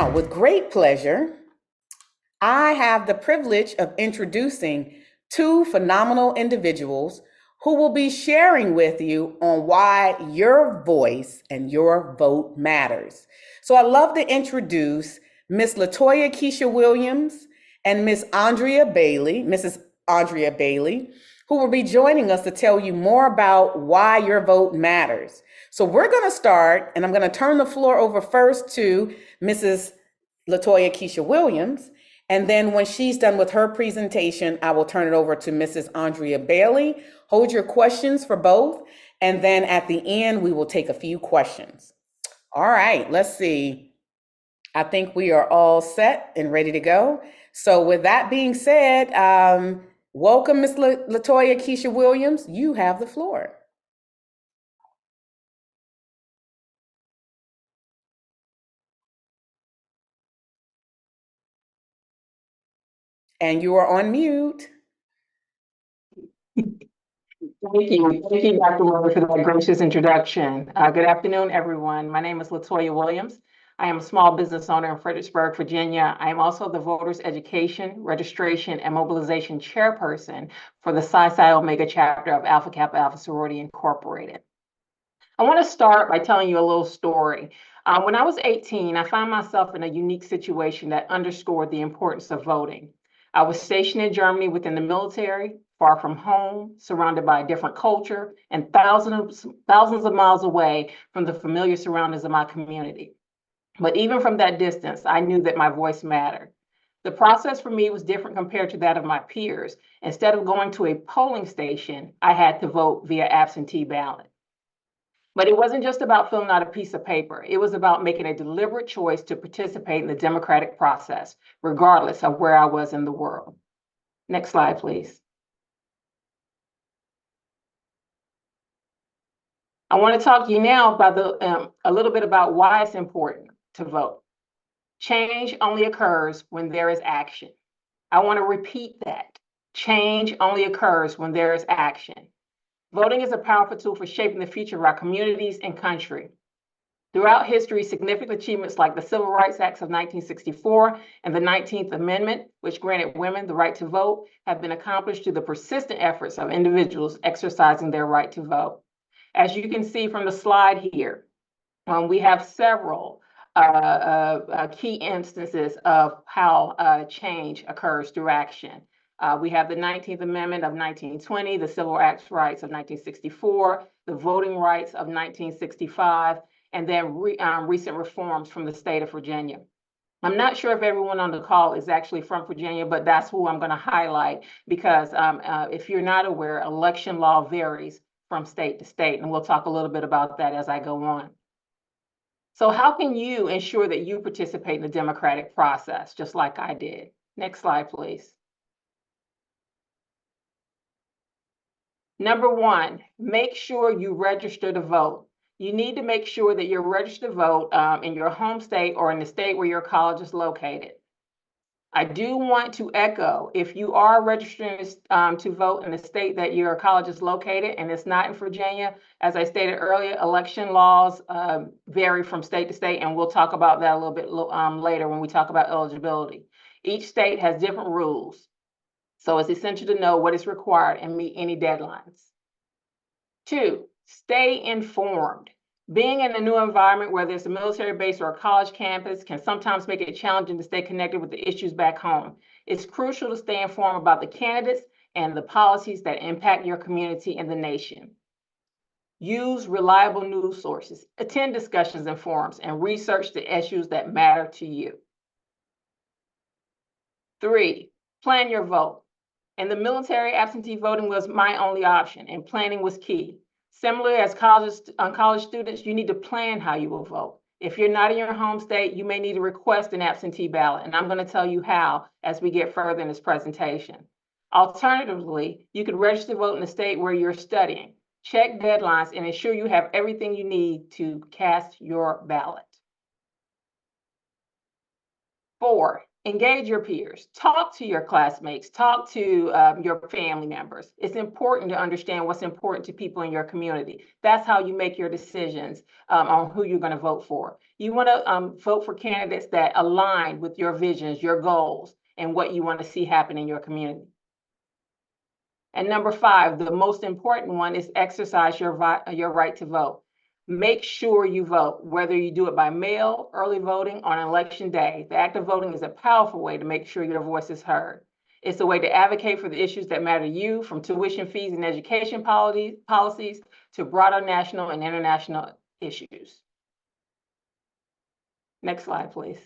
Now, with great pleasure, I have the privilege of introducing two phenomenal individuals who will be sharing with you on why your voice and your vote matters. So I'd love to introduce Miss Latoya Kisha Williams and Miss Andrea Bailey, Mrs. Andrea Bailey, who will be joining us to tell you more about why your vote matters. So we're going to start, and I'm going to turn the floor over first to Mrs. Latoya Kisha Williams. And then when she's done with her presentation, I will turn it over to Mrs. Andrea Bailey. Hold your questions for both. And then at the end, we will take a few questions. All right, let's see. I think we are all set and ready to go. So with that being said, welcome, Ms. Latoya Kisha Williams. You have the floor. And you are on mute. Thank you, Dr. Murray, for that gracious introduction. Good afternoon, everyone. My name is Latoya Williams. I am a small business owner in Fredericksburg, Virginia. I am also the Voters Education, Registration, and Mobilization Chairperson for the Psi Psi Omega chapter of Alpha Kappa Alpha Sorority Incorporated. I want to start by telling you a little story. When I was 18, I found myself in a unique situation that underscored the importance of voting. I was stationed in Germany within the military, far from home, surrounded by a different culture, and thousands of miles away from the familiar surroundings of my community. But even from that distance, I knew that my voice mattered. The process for me was different compared to that of my peers. Instead of going to a polling station, I had to vote via absentee ballot. But it wasn't just about filling out a piece of paper. It was about making a deliberate choice to participate in the democratic process, regardless of where I was in the world. Next slide, please. I want to talk to you now about a little bit about why it's important to vote. Change only occurs when there is action. I want to repeat that. Change only occurs when there is action. Voting is a powerful tool for shaping the future of our communities and country. Throughout history, significant achievements like the Civil Rights Acts of 1964 and the 19th Amendment, which granted women the right to vote, have been accomplished through the persistent efforts of individuals exercising their right to vote. As you can see from the slide here, we have several key instances of how change occurs through action. We have the 19th Amendment of 1920, the Civil Rights of 1964, the Voting Rights of 1965, and then recent reforms from the state of Virginia. I'm not sure if everyone on the call is actually from Virginia, but that's who I'm going to highlight because if you're not aware, election law varies from state to state, and we'll talk a little bit about that as I go on. So how can you ensure that you participate in the democratic process, just like I did? Next slide, please. Number one, make sure you register to vote. You need to make sure that you're registered to vote in your home state or in the state where your college is located. I do want to echo, if you are registering to vote in the state that your college is located and it's not in Virginia, as I stated earlier, election laws vary from state to state, and we'll talk about that a little bit later when we talk about eligibility. Each state has different rules, so it's essential to know what is required and meet any deadlines. Two, stay informed. Being in a new environment, whether it's a military base or a college campus, can sometimes make it challenging to stay connected with the issues back home. It's crucial to stay informed about the candidates and the policies that impact your community and the nation. Use reliable news sources, attend discussions and forums, and research the issues that matter to you. Three, plan your vote. In the military, absentee voting was my only option, and planning was key. Similarly, as college students, you need to plan how you will vote. If you're not in your home state, you may need to request an absentee ballot, and I'm going to tell you how as we get further in this presentation. Alternatively, you could register to vote in the state where you're studying. Check deadlines and ensure you have everything you need to cast your ballot. Four, Engage your peers, talk to your classmates, talk to your family members. It's important to understand what's important to people in your community. That's how you make your decisions on who you're going to vote for. You want to vote for candidates that align with your visions, your goals, and what you want to see happen in your community. And number 5, the most important one, is exercise your right to vote. Make sure you vote, whether you do it by mail, early voting, on election day. The act of voting is a powerful way to make sure your voice is heard. It's a way to advocate for the issues that matter to you, from tuition fees and education policies to broader national and international issues. Next slide, please.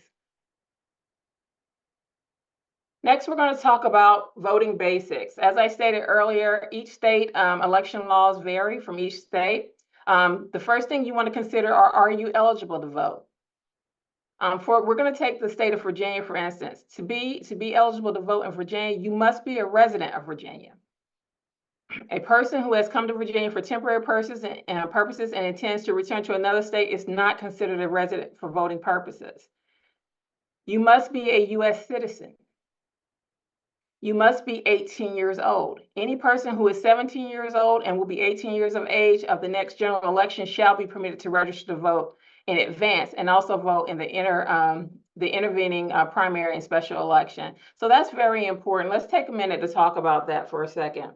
Next, we're going to talk about voting basics. As I stated earlier, each state election laws vary from each state. The first thing you want to consider are you eligible to vote? We're going to take the state of Virginia, for instance. To be eligible to vote in Virginia, you must be a resident of Virginia. A person who has come to Virginia for temporary purposes and intends to return to another state is not considered a resident for voting purposes. You must be a U.S. citizen. You must be 18 years old. Any person who is 17 years old and will be 18 years of age of the next general election shall be permitted to register to vote in advance and also vote in the intervening primary and special election. So that's very important. Let's take a minute to talk about that for a second.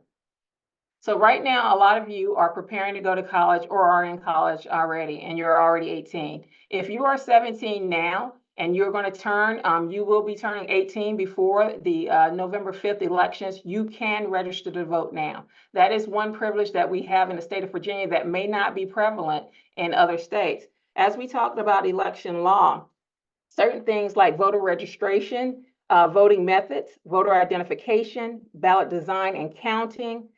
So right now, a lot of you are preparing to go to college or are in college already, and you're already 18. If you are 17 now, and you're going to turn, you will be turning 18 before the November 5th elections, you can register to vote now. That is one privilege that we have in the state of Virginia that may not be prevalent in other states. As we talked about election law, certain things like voter registration, voting methods, voter identification, ballot design and counting,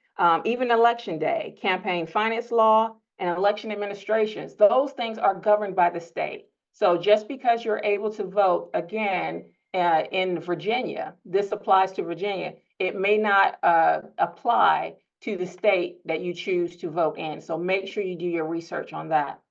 even election day, campaign finance law, and election administrations, those things are governed by the state. So just because you're able to vote again in Virginia, this applies to Virginia, it may not apply to the state that you choose to vote in. So make sure you do your research on that.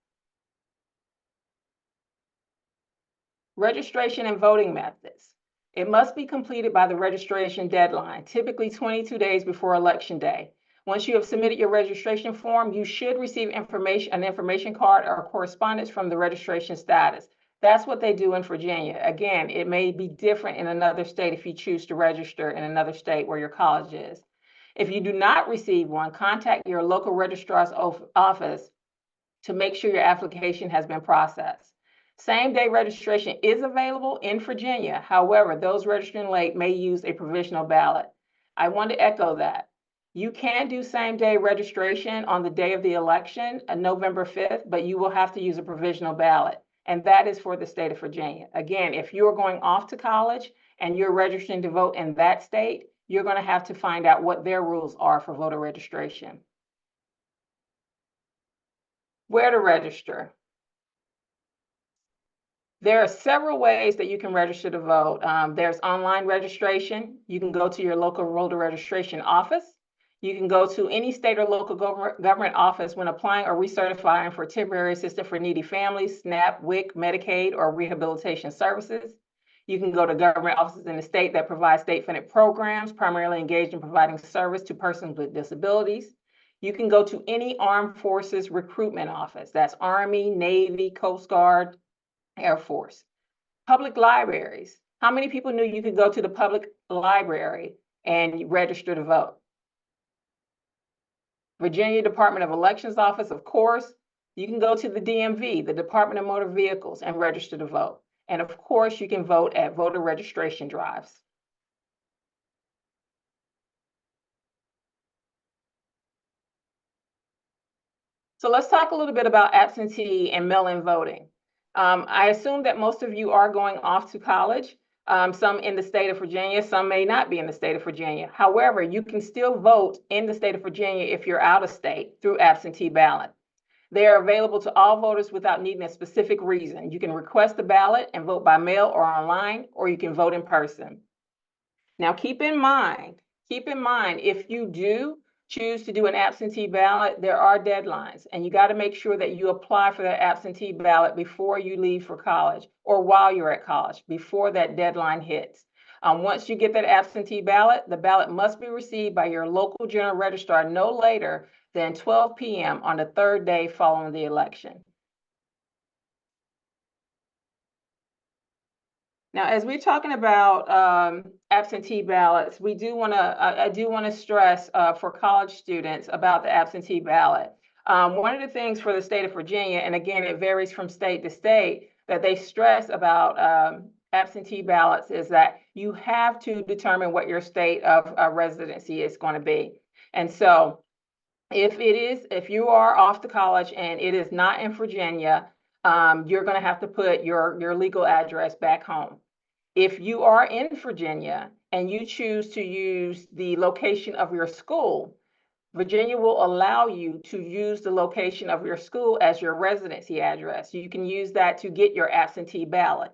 Registration and voting methods. It must be completed by the registration deadline, typically 22 days before Election Day. Once you have submitted your registration form, you should receive an information card or correspondence from the registration status. That's what they do in Virginia. Again, it may be different in another state if you choose to register in another state where your college is. If you do not receive one, contact your local registrar's office to make sure your application has been processed. Same-day registration is available in Virginia. However, those registering late may use a provisional ballot. I want to echo that. You can do same-day registration on the day of the election, November 5th, but you will have to use a provisional ballot, and that is for the state of Virginia. Again, if you're going off to college and you're registering to vote in that state, you're going to have to find out what their rules are for voter registration. Where to register? There are several ways that you can register to vote. There's online registration. You can go to your local voter registration office. You can go to any state or local government office when applying or recertifying for temporary assistance for needy families, SNAP, WIC, Medicaid, or rehabilitation services. You can go to government offices in the state that provide state-funded programs, primarily engaged in providing service to persons with disabilities. You can go to any armed forces recruitment office. That's Army, Navy, Coast Guard, Air Force. Public libraries. How many people knew you could go to the public library and register to vote? Virginia Department of Elections office, of course. You can go to the DMV, the Department of Motor Vehicles, and register to vote. And of course, you can vote at voter registration drives. So let's talk a little bit about absentee and mail-in voting. I assume that most of you are going off to college, some in the state of Virginia, some may not be in the state of Virginia. However, you can still vote in the state of Virginia if you're out of state through absentee ballot. They are available to all voters without needing a specific reason. You can request a ballot and vote by mail or online, or you can vote in person. Now, keep in mind, if you do choose to do an absentee ballot, there are deadlines, and you got to make sure that you apply for that absentee ballot before you leave for college or while you're at college, before that deadline hits. Once you get that absentee ballot, the ballot must be received by your local general registrar no later than 12 p.m. on the third day following the election. Now, as we're talking about absentee ballots, I do want to stress for college students about the absentee ballot. One of the things for the state of Virginia, and again, it varies from state to state, that they stress about absentee ballots is that you have to determine what your state of residency is going to be. And so if you are off to college and it is not in Virginia, you're going to have to put your legal address back home. If you are in Virginia and you choose to use the location of your school, Virginia will allow you to use the location of your school as your residency address. You can use that to get your absentee ballot.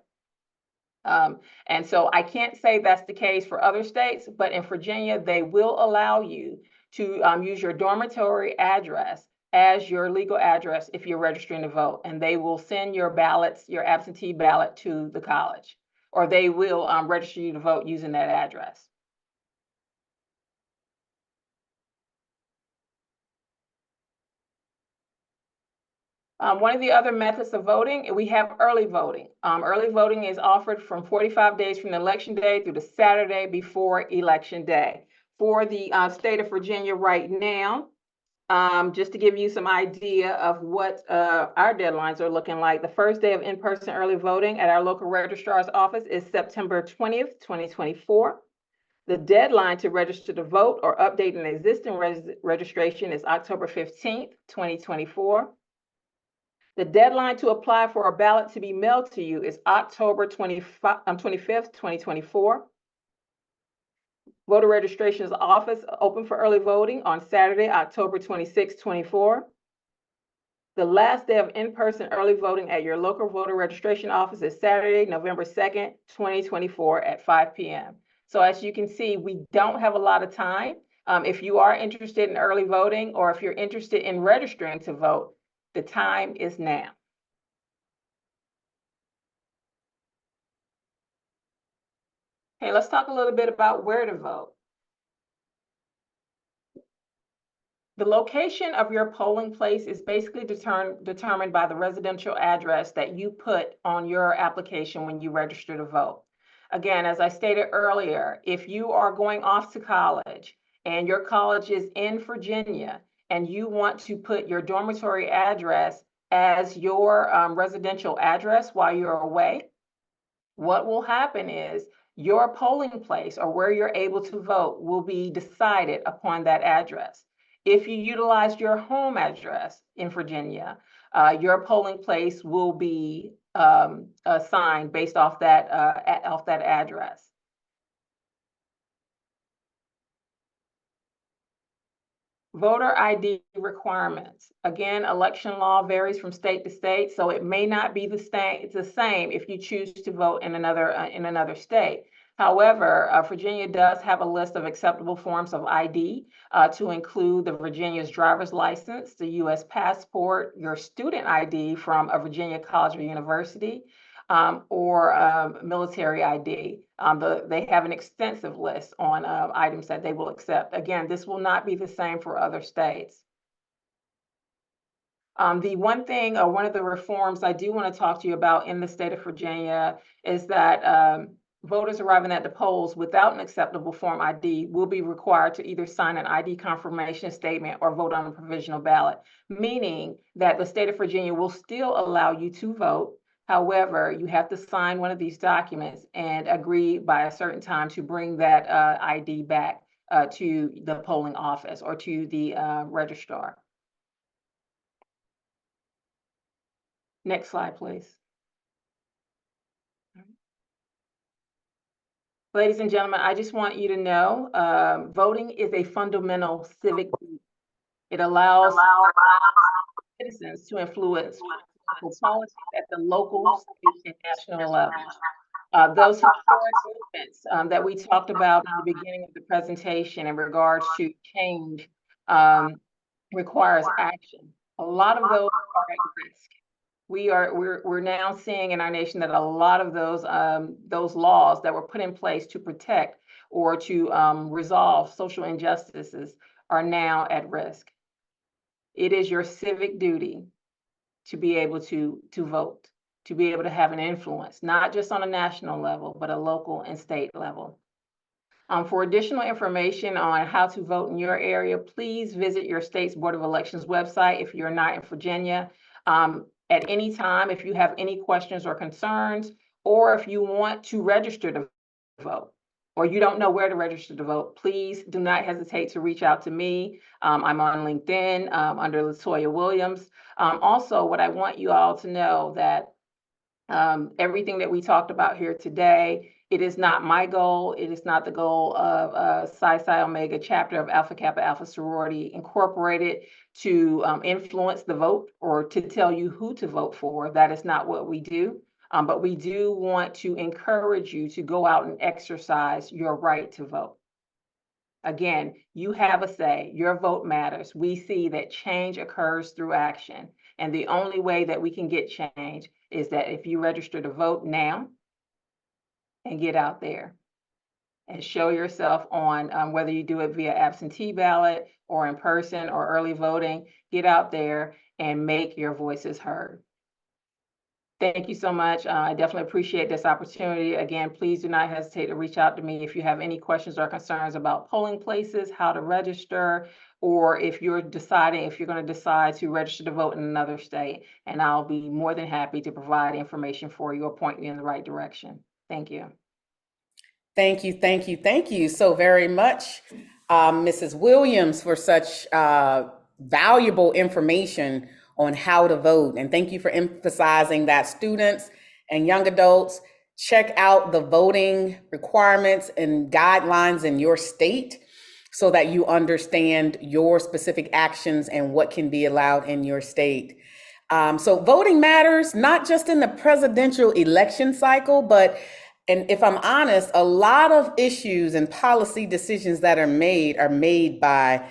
And so I can't say that's the case for other states, but in Virginia, they will allow you to use your dormitory address as your legal address if you're registering to vote, and they will send your ballots, your absentee ballot, to the college, or they will register you to vote using that address. One of the other methods of voting, we have early voting. Early voting is offered from 45 days from the election day through the Saturday before election day. For the state of Virginia right now, just to give you some idea of what our deadlines are looking like, the first day of in-person early voting at our local registrar's office is September 20th, 2024. The deadline to register to vote or update an existing registration is October 15th, 2024. The deadline to apply for a ballot to be mailed to you is October 25th, 2024. Voter registration office open for early voting on Saturday, October 26, 2024. The last day of in-person early voting at your local voter registration office is Saturday, November 2nd, 2024 at 5 p.m. So as you can see, we don't have a lot of time. If you are interested in early voting or if you're interested in registering to vote, the time is now. Okay, let's talk a little bit about where to vote. The location of your polling place is basically determined by the residential address that you put on your application when you register to vote. Again, as I stated earlier, if you are going off to college and your college is in Virginia and you want to put your dormitory address as your residential address while you're away, what will happen is your polling place or where you're able to vote will be decided upon that address. If you utilize your home address in Virginia, your polling place will be assigned based off that address. Voter ID requirements. Again, election law varies from state to state, so it may not be the same if you choose to vote in another state. However, Virginia does have a list of acceptable forms of ID to include the Virginia's driver's license, the U.S. passport, your student ID from a Virginia college or university, or military ID. They have an extensive list on items that they will accept. Again, this will not be the same for other states. The one thing, or one of the reforms I do want to talk to you about in the state of Virginia is that voters arriving at the polls without an acceptable form ID will be required to either sign an ID confirmation statement or vote on a provisional ballot, meaning that the state of Virginia will still allow you to vote. However, you have to sign one of these documents and agree by a certain time to bring that ID back to the polling office or to the registrar. Next slide, please. Ladies and gentlemen, I just want you to know voting is a fundamental civic duty. It allows citizens to influence policy at the local, state, and national level. Those historic movements that we talked about in the beginning of the presentation in regards to change requires action. A lot of those are at risk. We're now seeing in our nation that a lot of those laws that were put in place to protect or to resolve social injustices are now at risk. It is your civic duty to be able to vote, to be able to have an influence, not just on a national level, but a local and state level. For additional information on how to vote in your area, please visit your state's Board of Elections website if you're not in Virginia. At any time, if you have any questions or concerns, or if you want to register to vote, or you don't know where to register to vote, please do not hesitate to reach out to me. I'm on LinkedIn under Latoya Williams. Also, what I want you all to know that everything that we talked about here today, it is not my goal. It is not the goal of Psi Psi Omega chapter of Alpha Kappa Alpha Sorority Incorporated to influence the vote or to tell you who to vote for. That is not what we do. But we do want to encourage you to go out and exercise your right to vote. Again, you have a say. Your vote matters. We see that change occurs through action. And the only way that we can get change is that if you register to vote now and get out there and show yourself on whether you do it via absentee ballot or in person or early voting, get out there and make your voices heard. Thank you so much. I definitely appreciate this opportunity. Again, please do not hesitate to reach out to me if you have any questions or concerns about polling places, how to register, or if you're deciding if you're going to decide to register to vote in another state. And I'll be more than happy to provide information for you or point you in the right direction. Thank you. Thank you, thank you, thank you so very much, Mrs. Williams, for such valuable information on how to vote. And thank you for emphasizing that students and young adults check out the voting requirements and guidelines in your state so that you understand your specific actions and what can be allowed in your state. So voting matters, not just in the presidential election cycle, but and if I'm honest, a lot of issues and policy decisions that are made by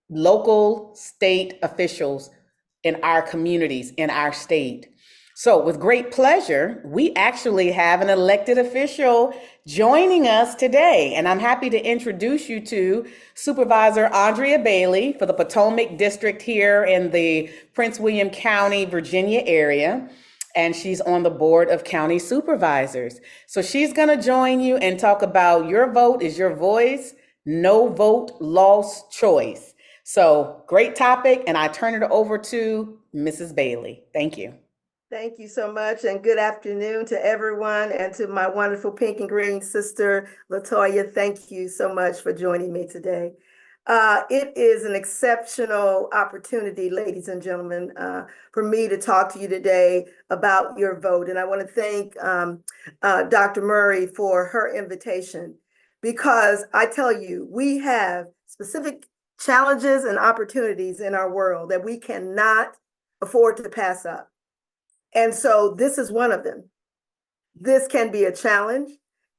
local, state officials in our communities, in our state. So with great pleasure, we actually have an elected official joining us today. And I'm happy to introduce you to Supervisor Andrea Bailey for the Potomac District here in the Prince William County, Virginia area. And she's on the board of county supervisors. So she's gonna join you and talk about your vote is your voice, no vote, lost choice. So great topic, and I turn it over to Mrs. Bailey. Thank you. Thank you so much, and good afternoon to everyone, and to my wonderful pink and green sister, Latoya. Thank you so much for joining me today. It is an exceptional opportunity, ladies and gentlemen, for me to talk to you today about your vote. And I want to thank Dr. Murray for her invitation, because I tell you, we have specific challenges and opportunities in our world that we cannot afford to pass up. And so this is one of them. This can be a challenge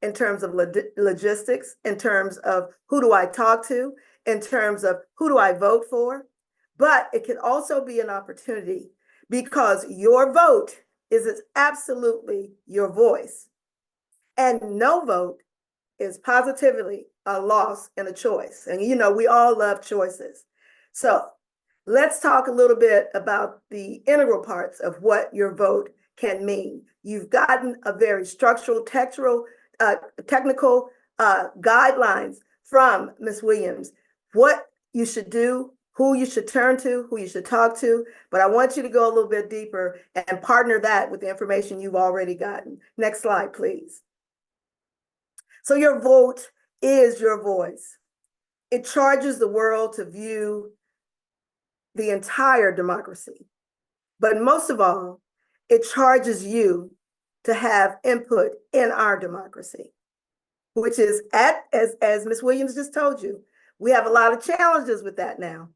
in terms of logistics, in terms of who do I talk to, in terms of who do I vote for, but it can also be an opportunity because your vote is absolutely your voice. And no vote is positively a loss and a choice. And you know, we all love choices. So let's talk a little bit about the integral parts of what your vote can mean. You've gotten a very structural, technical guidelines from Ms. Williams, what you should do, who you should turn to, who you should talk to. But I want you to go a little bit deeper and partner that with the information you've already gotten. Next slide, please. So your vote is your voice. It charges the world to view the entire democracy. But most of all, it charges you to have input in our democracy, which is, as Ms. Williams just told you, we have a lot of challenges with that now.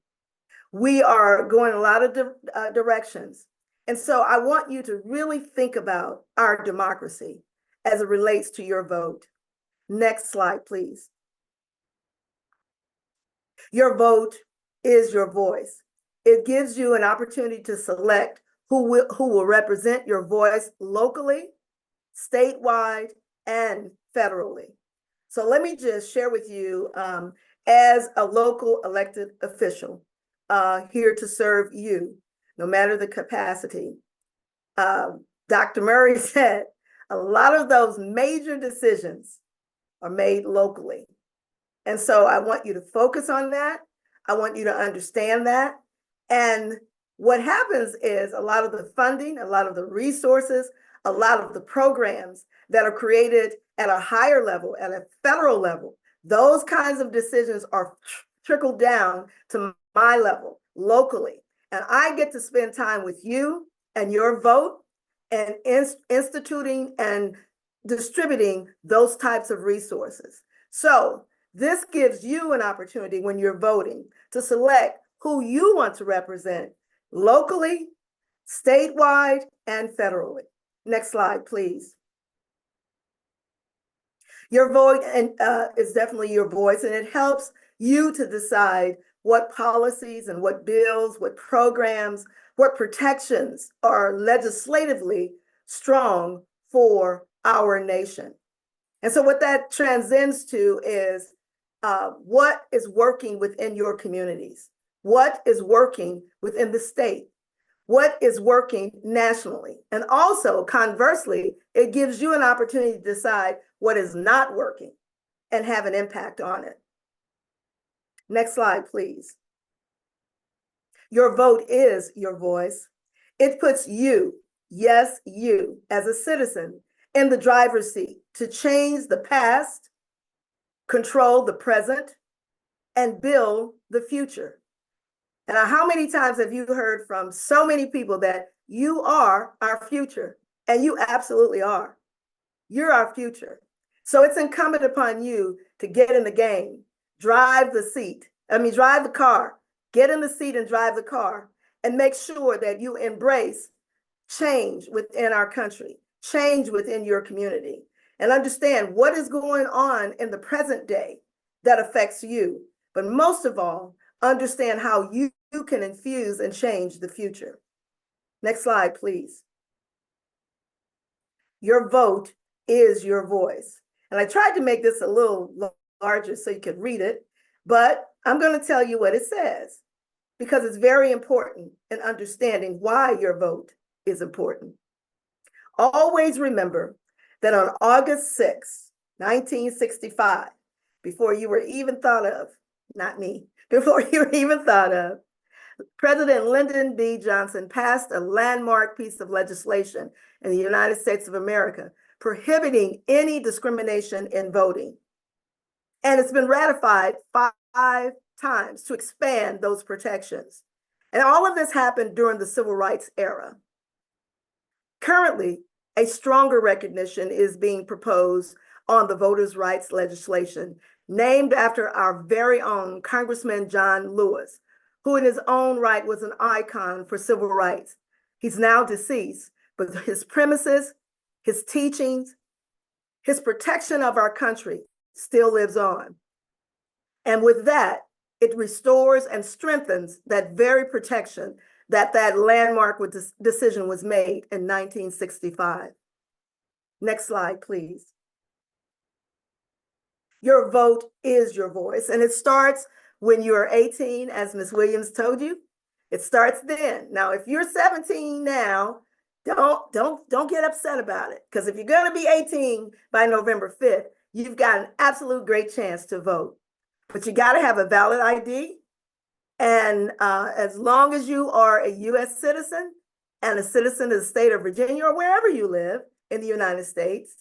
We are going a lot of directions. And so I want you to really think about our democracy as it relates to your vote. Next slide, please. Your vote is your voice. It gives you an opportunity to select who will represent your voice locally, statewide, and federally. So let me just share with you, as a local elected official, here to serve you, no matter the capacity. Dr. Murray said a lot of those major decisions are made locally. And so I want you to focus on that. I want you to understand that. And what happens is a lot of the funding, a lot of the resources, a lot of the programs that are created at a higher level, at a federal level, those kinds of decisions are trickled down to my level locally. And I get to spend time with you and your vote and instituting and distributing those types of resources. So this gives you an opportunity when you're voting to select who you want to represent locally, statewide, and federally. Next slide, please. Your vote is definitely your voice, and it helps you to decide what policies and what bills, what programs, what protections are legislatively strong for our nation. And so what that transcends to is what is working within your communities, what is working within the state, what is working nationally. And also, conversely, it gives you an opportunity to decide what is not working and have an impact on it. Next slide, please. Your vote is your voice. It puts you, yes, you, as a citizen in the driver's seat to change the past, control the present, and build the future. And how many times have you heard from so many people that you are our future? And you absolutely are. You're our future. So it's incumbent upon you to get in the game, drive the car, get in the seat and drive the car, and make sure that you embrace change within our country, change within your community, and understand what is going on in the present day that affects you. But most of all, understand how you can infuse and change the future. Next slide, please. Your vote is your voice. And I tried to make this a little larger so you could read it, but I'm going to tell you what it says because it's very important in understanding why your vote is important. Always remember that on August 6, 1965, before you were even thought of, not me, before you were even thought of, President Lyndon B. Johnson passed a landmark piece of legislation in the United States of America prohibiting any discrimination in voting. And it's been ratified 5 times to expand those protections. And all of this happened during the Civil Rights era. Currently, a stronger recognition is being proposed on the voters' rights legislation, named after our very own Congressman John Lewis, who in his own right was an icon for civil rights. He's now deceased, but his premises, his teachings, his protection of our country still lives on. And with that, it restores and strengthens that very protection that landmark decision was made in 1965. Next slide, please. Your vote is your voice, and it starts when you're 18, as Ms. Williams told you. It starts then. Now, if you're 17 now, don't get upset about it, because if you're going to be 18 by November 5th, you've got an absolute great chance to vote. But you got to have a valid ID. And as long as you are a U.S. citizen and a citizen of the state of Virginia or wherever you live in the United States,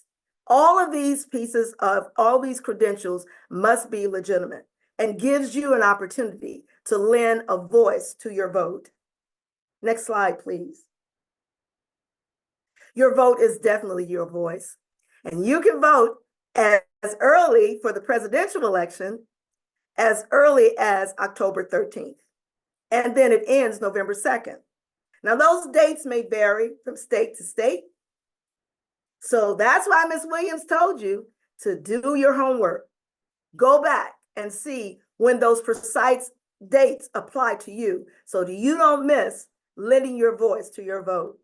all of these pieces of all these credentials must be legitimate and gives you an opportunity to lend a voice to your vote. Next slide, please. Your vote is definitely your voice. And you can vote as early for the presidential election as early as October 13th. And then it ends November 2nd. Now, those dates may vary from state to state. So that's why Ms. Williams told you to do your homework. Go back and see when those precise dates apply to you so that you don't miss lending your voice to your vote.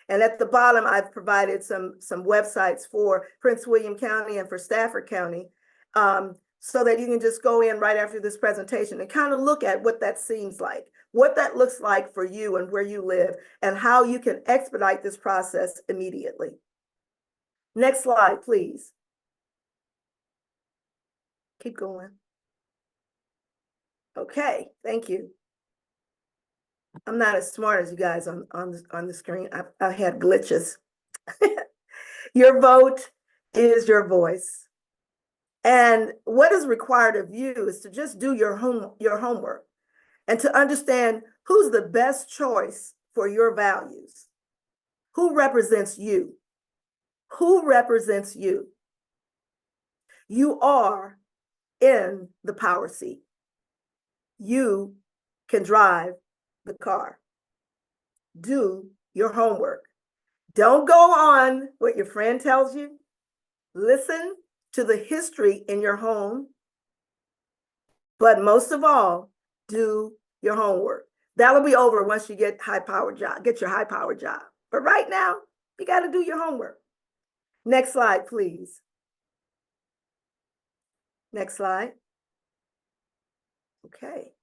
And at the bottom, I've provided some websites for Prince William County and for Stafford County, so that you can just go in right after this presentation and kind of look at what that seems like, what that looks like for you and where you live, and how you can expedite this process immediately. Next slide, please. Keep going. Okay, thank you. I'm not as smart as you guys on the screen. I had glitches. Your vote is your voice. And what is required of you is to just do your homework and to understand who's the best choice for your values. Who represents you? Who represents you? You are in the power seat. You can drive the car. Do your homework. Don't go on what your friend tells you. Listen to the history in your home. But most of all, do your homework. That'll be over once you get high-powered job, get your high-powered job. But right now, you got to do your homework. Next slide, please. Next slide. Okay.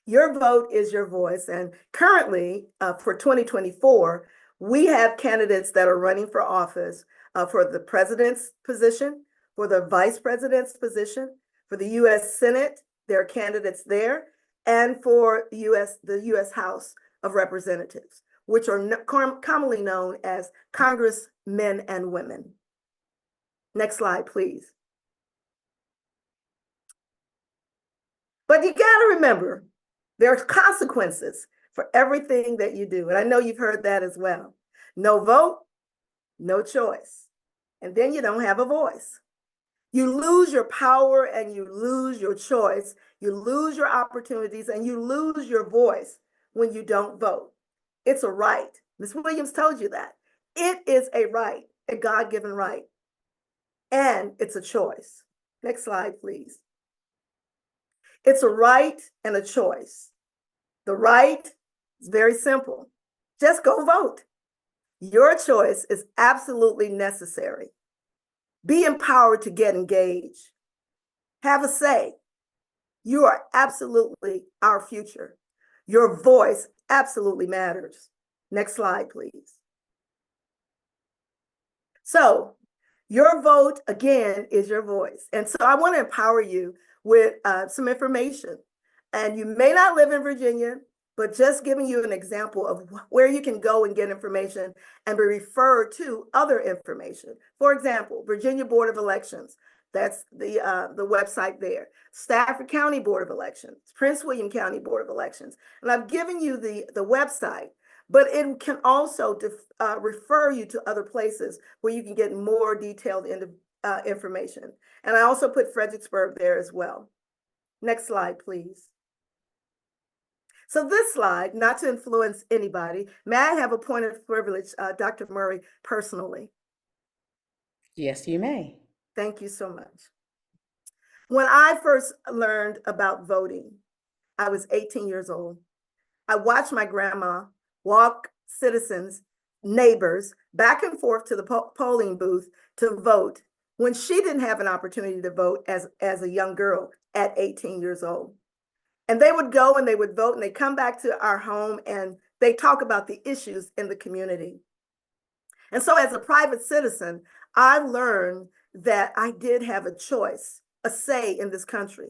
Your vote is your voice. And currently, for 2024, we have candidates that are running for office for the president's position, for the vice president's position, for the U.S. Senate, there are candidates there, and for the U.S. House of Representatives, which are commonly known as congressmen and women. Next slide, please. But you got to remember, there are consequences for everything that you do. And I know you've heard that as well. No vote, no choice. And then you don't have a voice. You lose your power and you lose your choice. You lose your opportunities and you lose your voice when you don't vote. It's a right. Ms. Williams told you that. It is a right, a God-given right. And it's a choice. Next slide, please. It's a right and a choice. The right is very simple. Just go vote. Your choice is absolutely necessary. Be empowered to get engaged. Have a say. You are absolutely our future. Your voice absolutely matters. Next slide, please. So your vote, again, is your voice. And so I want to empower you with some information. And you may not live in Virginia, but just giving you an example of where you can go and get information and be referred to other information. For example, Virginia Board of Elections, that's the website there. Stafford County Board of Elections, Prince William County Board of Elections. And I've given you the website, but it can also refer you to other places where you can get more detailed information. And I also put Fredericksburg there as well. Next slide, please. So this slide, not to influence anybody, may I have a point of privilege, Dr. Murray, personally? Yes, you may. Thank you so much. When I first learned about voting, I was 18 years old. I watched my grandma walk citizens, neighbors, back and forth to the polling booth to vote when she didn't have an opportunity to vote as a young girl at 18 years old. And they would go and they would vote and they come back to our home and they talk about the issues in the community. And so as a private citizen, I learned that I did have a choice, a say in this country.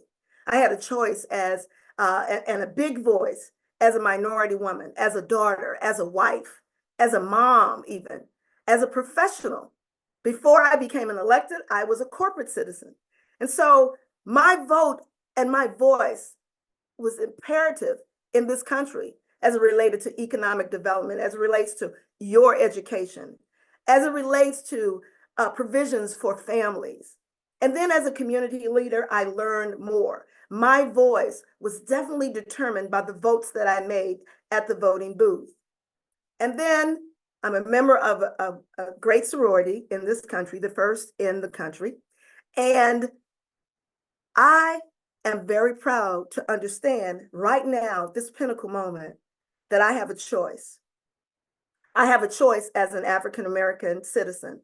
I had a choice as and a big voice as a minority woman, as a daughter, as a wife, as a mom, even as a professional. Before I became an elected, I was a corporate citizen. And so my vote and my voice was imperative in this country as it related to economic development, as it relates to your education, as it relates to provisions for families. And then as a community leader, I learned more. My voice was definitely determined by the votes that I made at the voting booth. And then I'm a member of a great sorority in this country, the first in the country. And I am very proud to understand right now, this pinnacle moment, that I have a choice. I have a choice as an African American citizen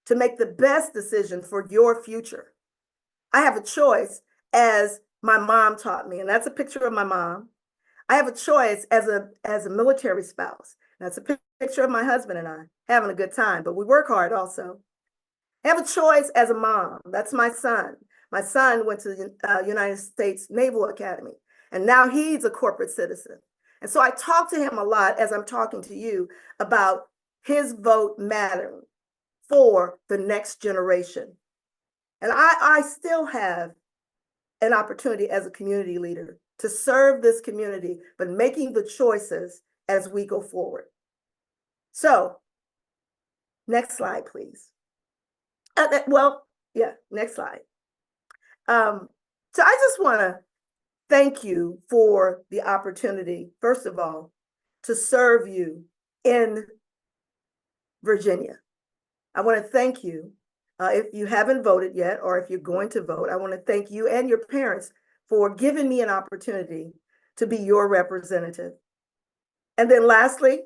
to make the best decision for your future. I have a choice, as my mom taught me, and that's a picture of my mom. I have a choice as a military spouse. That's a picture of my husband and I having a good time, but we work hard also. I have a choice as a mom. That's my son. My son went to the United States Naval Academy, and now he's a corporate citizen. And so I talk to him a lot, as I'm talking to you, about his vote mattering for the next generation. And I still have an opportunity as a community leader to serve this community, but making the choices as we go forward. So, next slide, please. Next slide. So I just want to thank you for the opportunity, first of all, to serve you in Virginia. I want to thank you. If you haven't voted yet, or if you're going to vote, I want to thank you and your parents for giving me an opportunity to be your representative. And then lastly,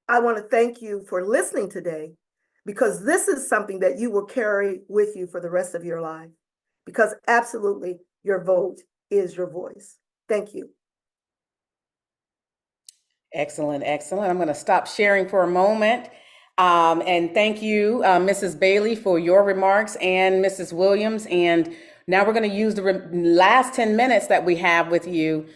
I want to thank you for listening today, because this is something that you will carry with you for the rest of your life, because absolutely your vote is your voice. Thank you. Excellent, excellent. I'm going to stop sharing for a moment. And thank you, Mrs. Bailey, for your remarks, and Mrs. Williams. And now we're going to use the last 10 minutes that we have with you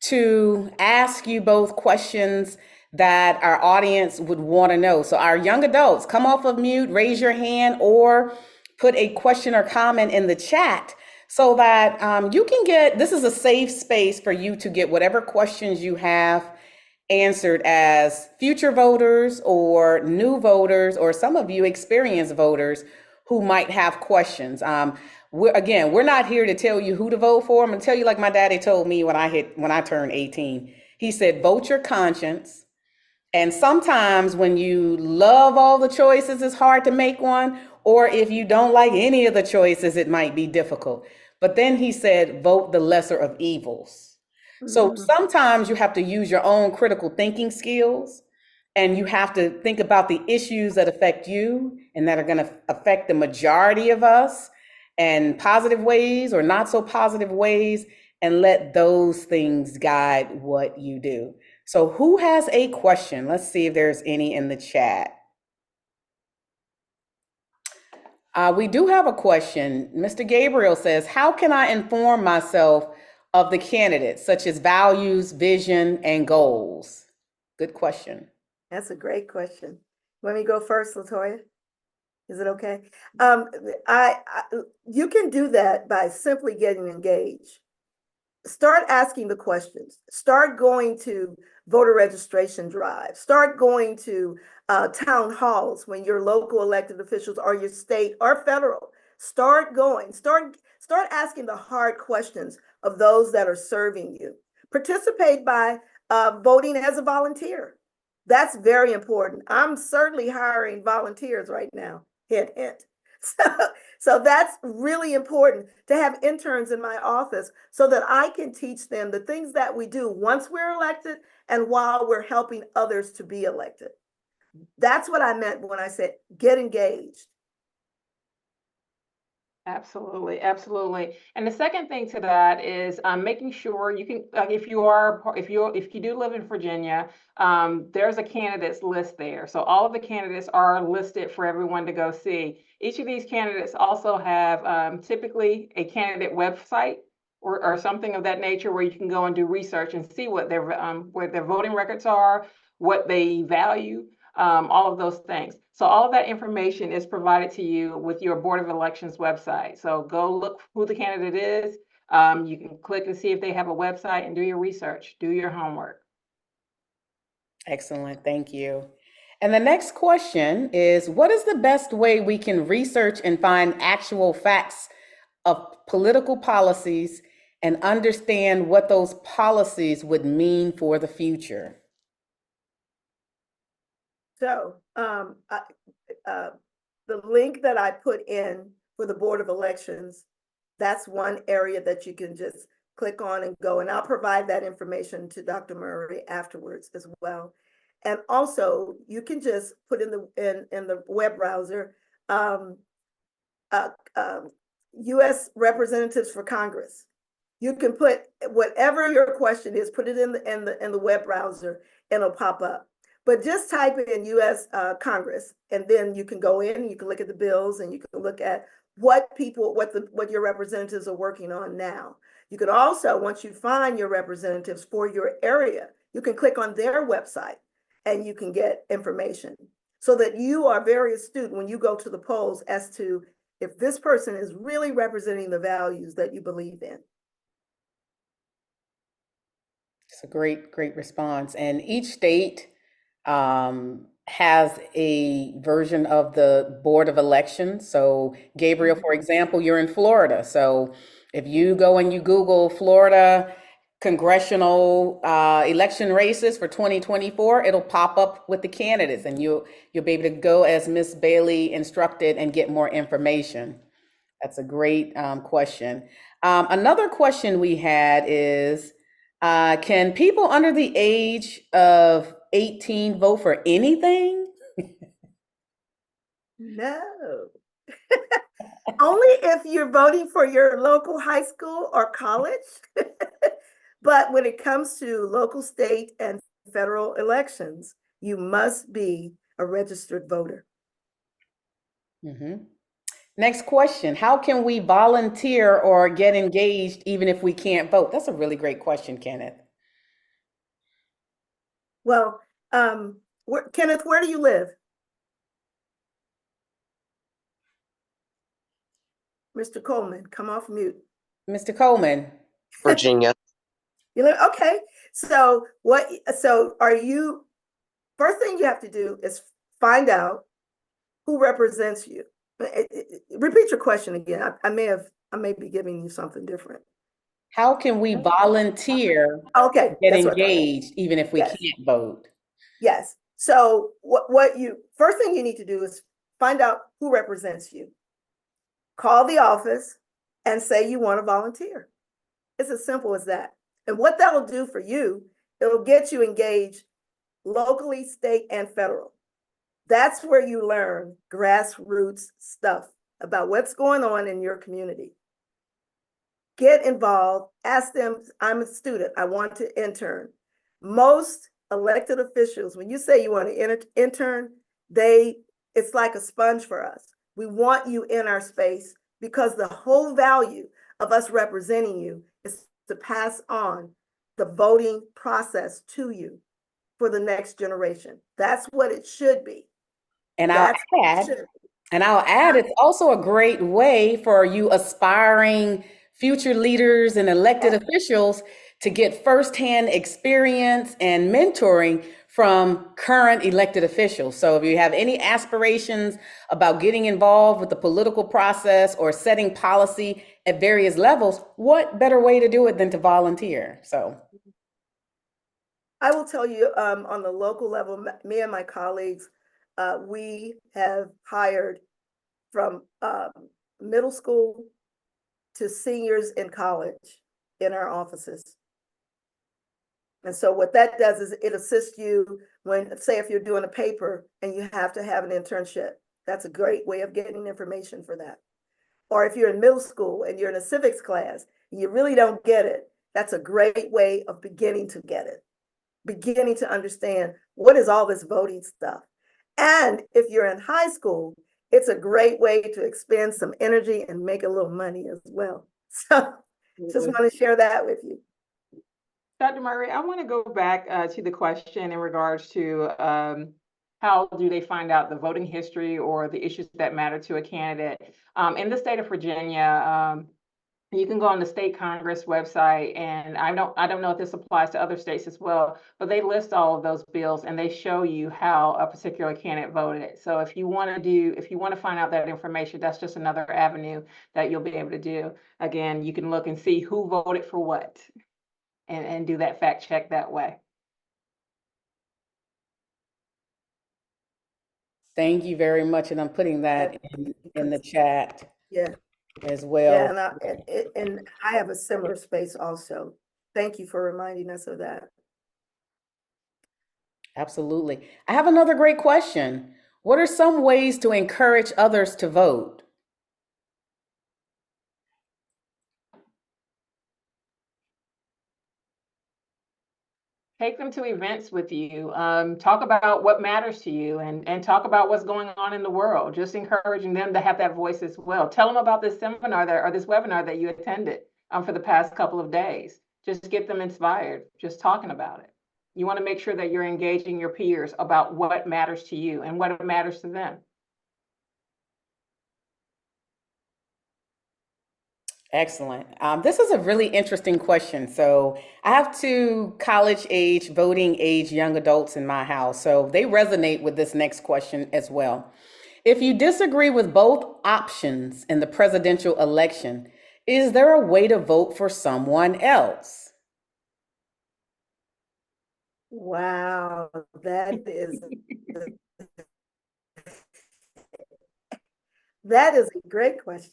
to ask you both questions that our audience would want to know. So our young adults, come off of mute, raise your hand, or put a question or comment in the chat so that you can get, this is a safe space for you to get whatever questions you have answered as future voters or new voters, or some of you experienced voters who might have questions. We're not here to tell you who to vote for. I'm gonna tell you like my daddy told me when I turned 18. He said, vote your conscience. And sometimes when you love all the choices, it's hard to make one. Or if you don't like any of the choices, it might be difficult. But then he said, vote the lesser of evils. So sometimes you have to use your own critical thinking skills, and you have to think about the issues that affect you and that are going to affect the majority of us, and positive ways or not so positive ways, and let those things guide what you do. So who has a question? Let's see if there's any in the chat. We do have a question. Mr. Gabriel says, how can I inform myself of the candidates, such as values, vision, and goals? Good question. That's a great question. Let me go first, Latoya. Is it okay? You can do that by simply getting engaged. Start asking the questions. Start going to voter registration drives. Start going to town halls when your local elected officials, or your state or federal. Start going. Start asking the hard questions of those that are serving you. Participate by voting as a volunteer. That's very important. I'm certainly hiring volunteers right now. Hint, hint. So that's really important, to have interns in my office so that I can teach them the things that we do once we're elected and while we're helping others to be elected. That's what I meant when I said get engaged. Absolutely, absolutely. And the second thing to that is making sure you can, if you do live in Virginia, there's a candidates list there. So all of the candidates are listed for everyone to go see. Each of these candidates also have typically a candidate website or something of that nature, where you can go and do research and see what where their voting records are, what they value. All of those things. So all of that information is provided to you with your Board of Elections website. So go look who the candidate is. You can click to see if they have a website and do your research, do your homework. Excellent, thank you. And the next question is, what is the best way we can research and find actual facts of political policies and understand what those policies would mean for the future? So the link that I put in for the Board of Elections, that's one area that you can just click on and go. And I'll provide that information to Dr. Murray afterwards as well. And also, you can just put in the web browser, U.S. representatives for Congress. You can put whatever your question is, put it in the web browser, and it'll pop up. But just type in U.S. Congress, and then you can go in and you can look at the bills, and you can look at what your representatives are working on now. You can also, once you find your representatives for your area, you can click on their website and you can get information, so that you are very astute when you go to the polls as to if this person is really representing the values that you believe in. It's a great response. And each state has a version of the Board of Elections. So, Gabriel, for example, you're in Florida. So, if you go and you Google Florida congressional election races for 2024, it'll pop up with the candidates, and you'll be able to go as Miss Bailey instructed and get more information. That's a great question. Another question we had is, can people under the age of 18 vote for anything? No. Only if you're voting for your local high school or college. But when it comes to local, state, and federal elections, you must be a registered voter. Mm-hmm. Next question. How can we volunteer or get engaged even if we can't vote? That's a really great question, Kenneth. Well, Kenneth, where do you live? Mr. Coleman, come off mute. Mr. Coleman. Virginia. You live, okay. So first thing you have to do is find out who represents you. Repeat your question again. I may be giving you something different. How can we volunteer? Okay, get that's engaged even if we Yes. can't vote? Yes. So first thing you need to do is find out who represents you. Call the office and say you want to volunteer. It's as simple as that. And what that will do for you, it'll get you engaged locally, state, and federal. That's where you learn grassroots stuff about what's going on in your community. Get involved, ask them, I'm a student, I want to intern. Most elected officials, when you say you want to intern, it's like a sponge for us. We want you in our space because the whole value of us representing you is to pass on the voting process to you for the next generation. That's what it should be. And I'll add, it's also a great way for you aspiring future leaders and elected officials to get firsthand experience and mentoring from current elected officials. So if you have any aspirations about getting involved with the political process or setting policy at various levels, what better way to do it than to volunteer? So I will tell you, on the local level, me and my colleagues, we have hired from middle school to seniors in college in our offices. And so what that does is it assists you when, say, if you're doing a paper and you have to have an internship, that's a great way of getting information for that. Or if you're in middle school and you're in a civics class and you really don't get it, that's a great way of beginning to get it, beginning to understand what is all this voting stuff. And if you're in high school, it's a great way to expend some energy and make a little money as well. So just want to share that with you. Dr. Murray, I want to go back to the question in regards to how do they find out the voting history or the issues that matter to a candidate. In the state of Virginia, you can go on the state Congress website, and I don't know if this applies to other states as well, but they list all of those bills and they show you how a particular candidate voted. So if you want to find out that information, that's just another avenue that you'll be able to do. Again, you can look and see who voted for what and do that fact check that way. thank you very much. And I'm putting that in the chat. Yeah. as Yeah, well. and I have a similar space also. Thank you for reminding us of that. Absolutely. I have another great question. What are some ways to encourage others to vote? Take them to events with you. Talk about what matters to you and talk about what's going on in the world. Just encouraging them to have that voice as well. Tell them about this seminar or this webinar that you attended for the past couple of days. Just get them inspired, just talking about it. You want to make sure that you're engaging your peers about what matters to you and what matters to them. Excellent. This is a really interesting question. So, I have two college age, voting age young adults in my house. So, they resonate with this next question as well. If you disagree with both options in the presidential election, is there a way to vote for someone else? Wow, that is a great question.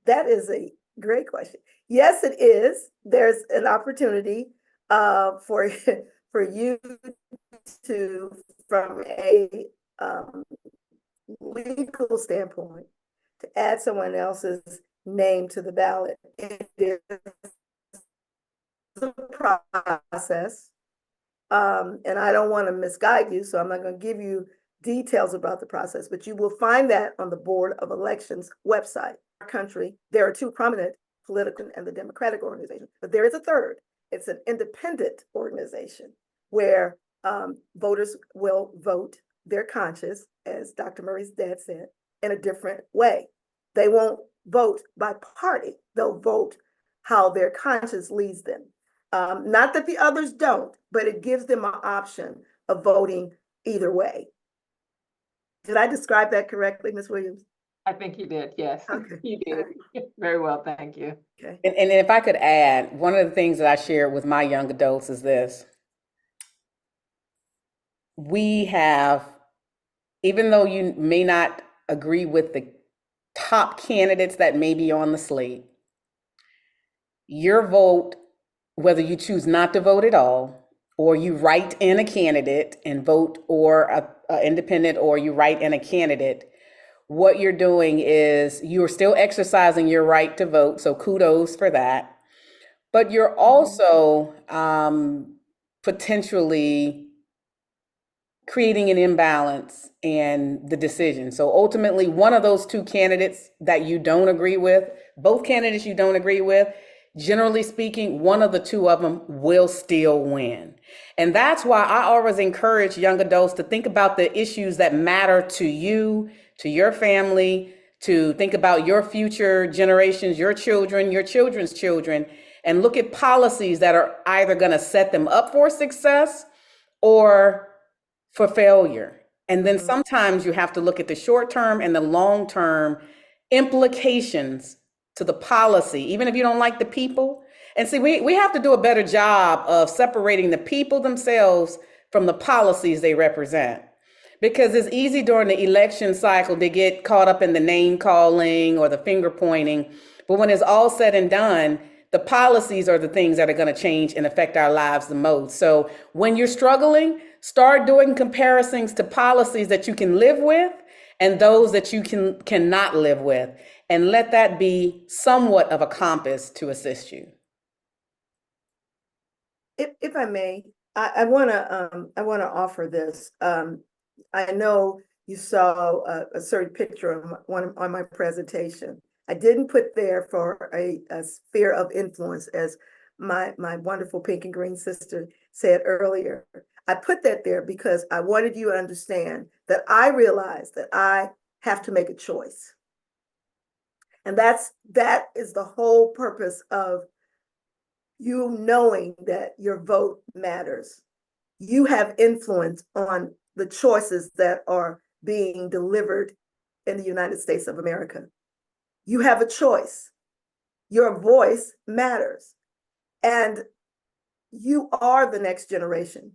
That is a great question. Yes, it is. There's an opportunity for for you to, from a legal standpoint, to add someone else's name to the ballot. It is a process. And I don't want to misguide you, so I'm not going to give you details about the process, but you will find that on the Board of Elections website. Our country, there are two prominent political and the Democratic organization, but there is a third. It's an independent organization where voters will vote their conscience, as Dr. Murray's dad said, in a different way. They won't vote by party. They'll vote how their conscience leads them. Not that the others don't, but it gives them an option of voting either way. Did I describe that correctly, Ms. Williams? I think you did. Yes, Okay. you did. Very well. Thank you. Okay. And if I could add, one of the things that I share with my young adults is this. We have, even though you may not agree with the top candidates that may be on the slate, your vote, whether you choose not to vote at all, or you write in a candidate and vote, or a independent, or you write in a candidate, what you're doing is you're still exercising your right to vote. So kudos for that. But you're also potentially creating an imbalance in the decision. So ultimately, one of those two candidates that you don't agree with, both candidates you don't agree with, generally speaking, one of the two of them will still win. And that's why I always encourage young adults to think about the issues that matter to you, to your family, to think about your future generations, your children, your children's children, and look at policies that are either going to set them up for success or for failure. And then sometimes you have to look at the short term and the long term implications to the policy, even if you don't like the people. And see, we have to do a better job of separating the people themselves from the policies they represent. Because it's easy during the election cycle to get caught up in the name calling or the finger pointing. But when it's all said and done, the policies are the things that are going to change and affect our lives the most. So when you're struggling, start doing comparisons to policies that you can live with and those that you cannot live with. And let that be somewhat of a compass to assist you. If I may, I want to offer this. I know you saw a certain picture on my presentation. I didn't put there for a sphere of influence, as my wonderful pink and green sister said earlier. I put that there because I wanted you to understand that I realized that I have to make a choice. And that is the whole purpose of you knowing that your vote matters. You have influence on the choices that are being delivered in the United States of America. You have a choice. Your voice matters. And you are the next generation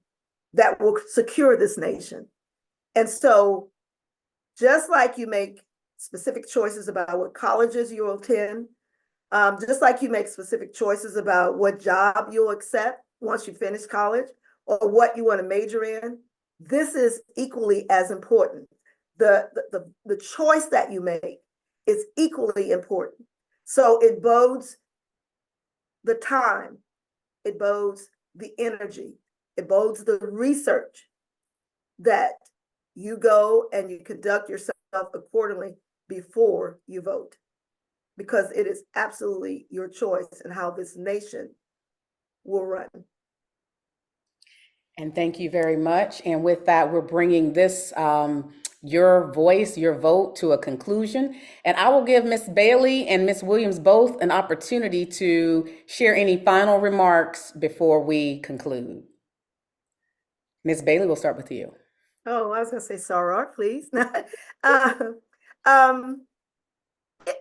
that will secure this nation. And so just like you make specific choices about what colleges you'll attend, just like you make specific choices about what job you'll accept once you finish college or what you want to major in. This is equally as important. The choice that you make is equally important. So it bodes the time, it bodes the energy, it bodes the research that you go and you conduct yourself accordingly before you vote, because it is absolutely your choice and how this nation will run. And thank you very much. And with that, we're bringing this, your voice, your vote to a conclusion. And I will give Ms. Bailey and Ms. Williams both an opportunity to share any final remarks before we conclude. Ms. Bailey, we'll start with you. Oh, I was going to say Sarah, please.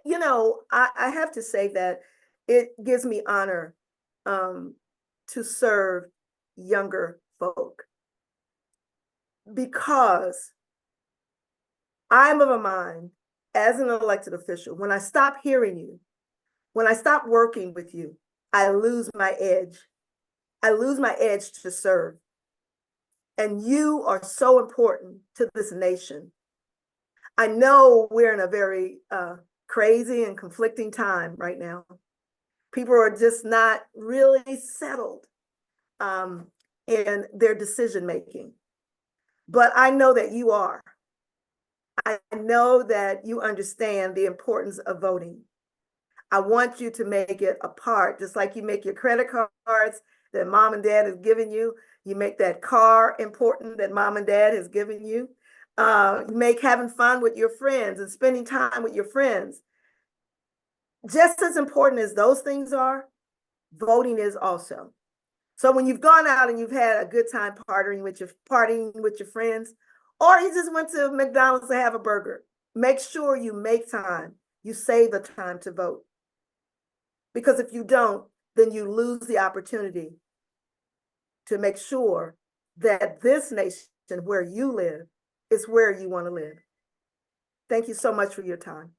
You know, I have to say that it gives me honor to serve younger folk, because I'm of a mind, as an elected official, when I stop hearing you, when I stop working with you, I lose my edge. I lose my edge to serve. And you are so important to this nation. I know we're in a very crazy and conflicting time right now. People are just not really settled in their decision making. But I know that you are. I know that you understand the importance of voting. I want you to make it a part, just like you make your credit cards that mom and dad has given you. You make that car important that mom and dad has given you. You make having fun with your friends and spending time with your friends. Just as important as those things are, voting is also. So when you've gone out and you've had a good time partying with your friends, or you just went to McDonald's to have a burger, make sure you make time, you save the time to vote. Because if you don't, then you lose the opportunity to make sure that this nation where you live is where you want to live. Thank you so much for your time.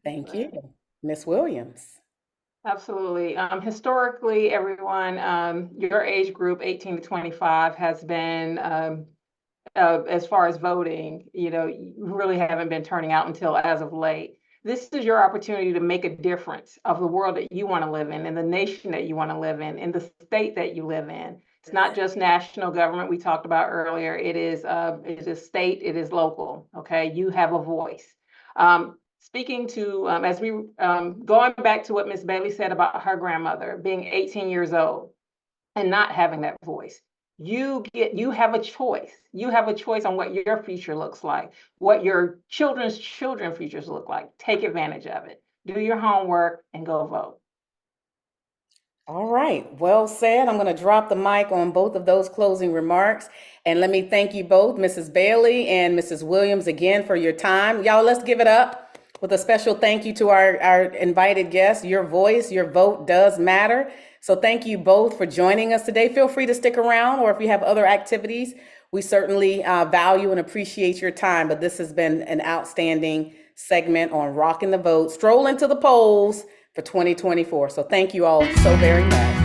Thank you. Ms. Williams. Absolutely. Historically, everyone, your age group, 18 to 25, has been, as far as voting, you really haven't been turning out until as of late. This is your opportunity to make a difference of the world that you want to live in, and the nation that you want to live in the state that you live in. It's not just national government we talked about earlier. It is state, it is local. Okay, you have a voice. Speaking to, as we, going back to what Ms. Bailey said about her grandmother being 18 years old and not having that voice, you have a choice. You have a choice on what your future looks like, what your children's futures look like. Take advantage of it. Do your homework and go vote. All right, well said. I'm going to drop the mic on both of those closing remarks. And let me thank you both, Mrs. Bailey and Mrs. Williams, again for your time. Y'all, let's give it up with a special thank you to our invited guests. Your voice, your vote does matter. So thank you both for joining us today. Feel free to stick around, or if you have other activities, we certainly value and appreciate your time. But this has been an outstanding segment on Rocking the Vote, Stroll into the Polls for 2024. So thank you all so very much.